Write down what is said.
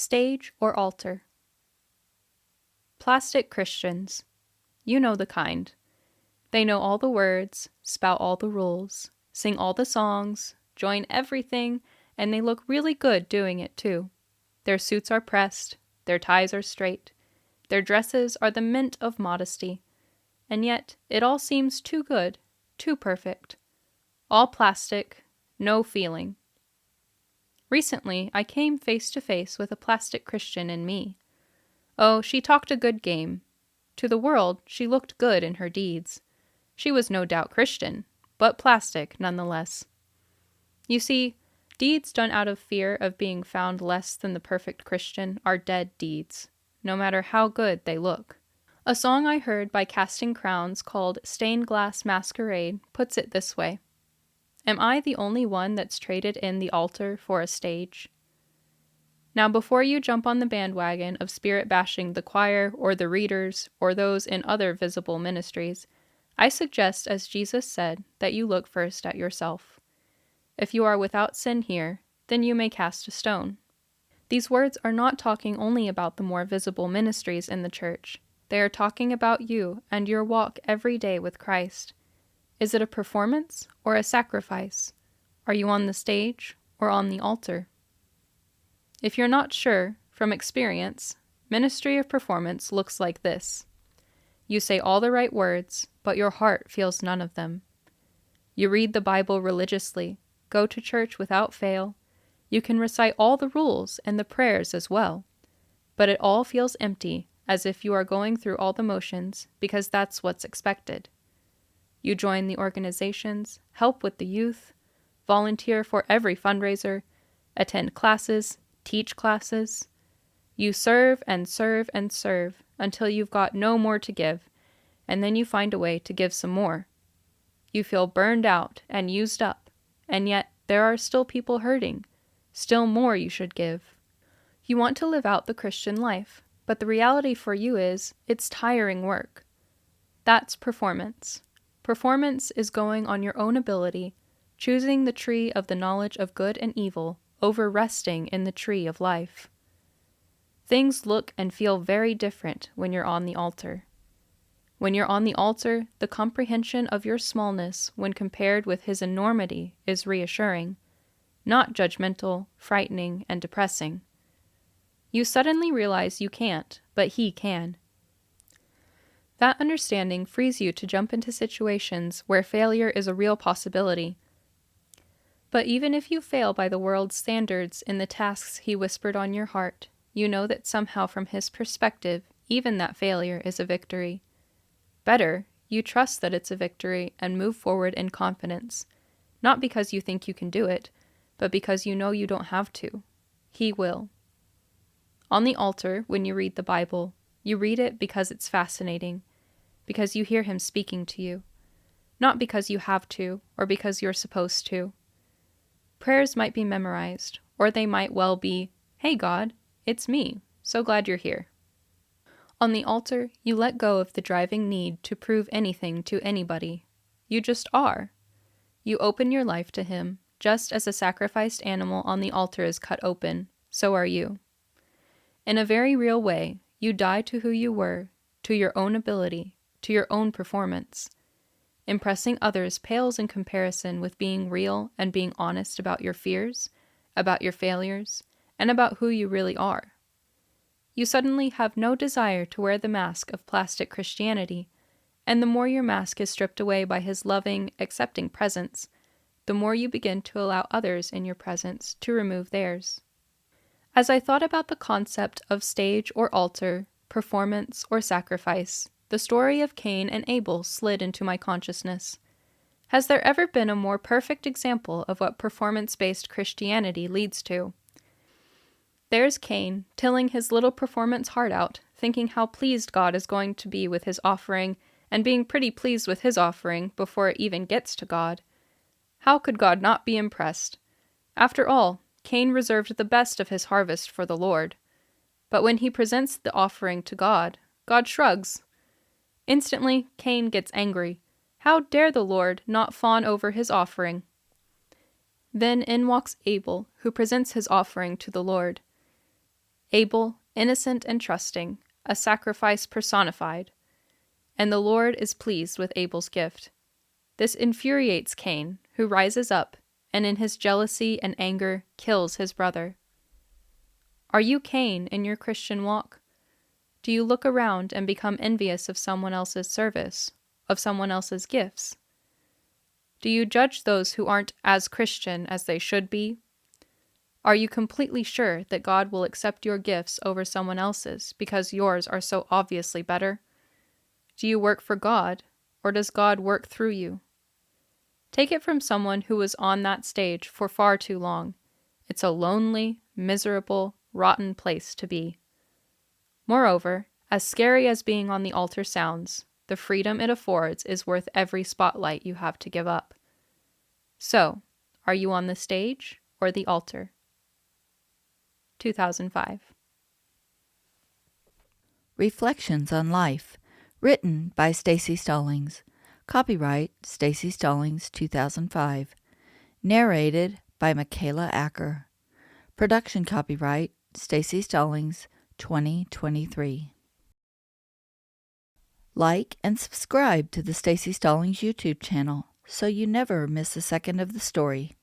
Stage or altar. Plastic Christians. You know the kind. They know all the words, spout all the rules, sing all the songs, join everything, and they look really good doing it too. Their suits are pressed, their ties are straight, their dresses are the mint of modesty, and yet it all seems too good, too perfect. All plastic, no feeling. Recently, I came face to face with a plastic Christian in me. Oh, she talked a good game. To the world, she looked good in her deeds. She was no doubt Christian, but plastic nonetheless. You see, deeds done out of fear of being found less than the perfect Christian are dead deeds, no matter how good they look. A song I heard by Casting Crowns called Stained Glass Masquerade puts it this way. Am I the only one that's traded in the altar for a stage? Now before you jump on the bandwagon of spirit bashing the choir or the readers or those in other visible ministries, I suggest, as Jesus said, that you look first at yourself. If you are without sin here, then you may cast a stone. These words are not talking only about the more visible ministries in the church. They are talking about you and your walk every day with Christ. Is it a performance or a sacrifice? Are you on the stage or on the altar? If you're not sure, from experience, ministry of performance looks like this. You say all the right words, but your heart feels none of them. You read the Bible religiously, go to church without fail. You can recite all the rules and the prayers as well, but it all feels empty, as if you are going through all the motions because that's what's expected. You join the organizations, help with the youth, volunteer for every fundraiser, attend classes, teach classes. You serve and serve and serve until you've got no more to give, and then you find a way to give some more. You feel burned out and used up, and yet there are still people hurting, still more you should give. You want to live out the Christian life, but the reality for you is it's tiring work. That's performance. Performance is going on your own ability, choosing the tree of the knowledge of good and evil over resting in the tree of life. Things look and feel very different when you're on the altar. When you're on the altar, the comprehension of your smallness when compared with His enormity is reassuring, not judgmental, frightening, and depressing. You suddenly realize you can't, but He can. That understanding frees you to jump into situations where failure is a real possibility. But even if you fail by the world's standards in the tasks He whispered on your heart, you know that somehow from His perspective, even that failure is a victory. Better, you trust that it's a victory and move forward in confidence, not because you think you can do it, but because you know you don't have to. He will. On the altar, when you read the Bible, you read it because it's fascinating, because you hear Him speaking to you, not because you have to or because you're supposed to. Prayers might be memorized, or they might well be, "Hey God, it's me, so glad you're here." On the altar, you let go of the driving need to prove anything to anybody. You just are. You open your life to Him, just as a sacrificed animal on the altar is cut open, so are you. In a very real way, you die to who you were, to your own ability, to your own performance. Impressing others pales in comparison with being real and being honest about your fears, about your failures, and about who you really are. You suddenly have no desire to wear the mask of plastic Christianity, and the more your mask is stripped away by His loving, accepting presence, the more you begin to allow others in your presence to remove theirs. As I thought about the concept of stage or altar, performance or sacrifice, the story of Cain and Abel slid into my consciousness. Has there ever been a more perfect example of what performance-based Christianity leads to? There's Cain, tilling his little performance heart out, thinking how pleased God is going to be with his offering, and being pretty pleased with his offering before it even gets to God. How could God not be impressed? After all, Cain reserved the best of his harvest for the Lord. But when he presents the offering to God, God shrugs. Instantly, Cain gets angry. How dare the Lord not fawn over his offering? Then in walks Abel, who presents his offering to the Lord. Abel, innocent and trusting, a sacrifice personified. And the Lord is pleased with Abel's gift. This infuriates Cain, who rises up, and in his jealousy and anger kills his brother. Are you Cain in your Christian walk? Do you look around and become envious of someone else's service, of someone else's gifts? Do you judge those who aren't as Christian as they should be? Are you completely sure that God will accept your gifts over someone else's because yours are so obviously better? Do you work for God, or does God work through you? Take it from someone who was on that stage for far too long. It's a lonely, miserable, rotten place to be. Moreover, as scary as being on the altar sounds, the freedom it affords is worth every spotlight you have to give up. So, are you on the stage or the altar? 2005. Reflections on Life, written by Staci Stallings. Copyright Staci Stallings 2005. Narrated by Michaela Acker. Production copyright Staci Stallings 2023. Like and subscribe to the Staci Stallings YouTube channel so you never miss a second of the story.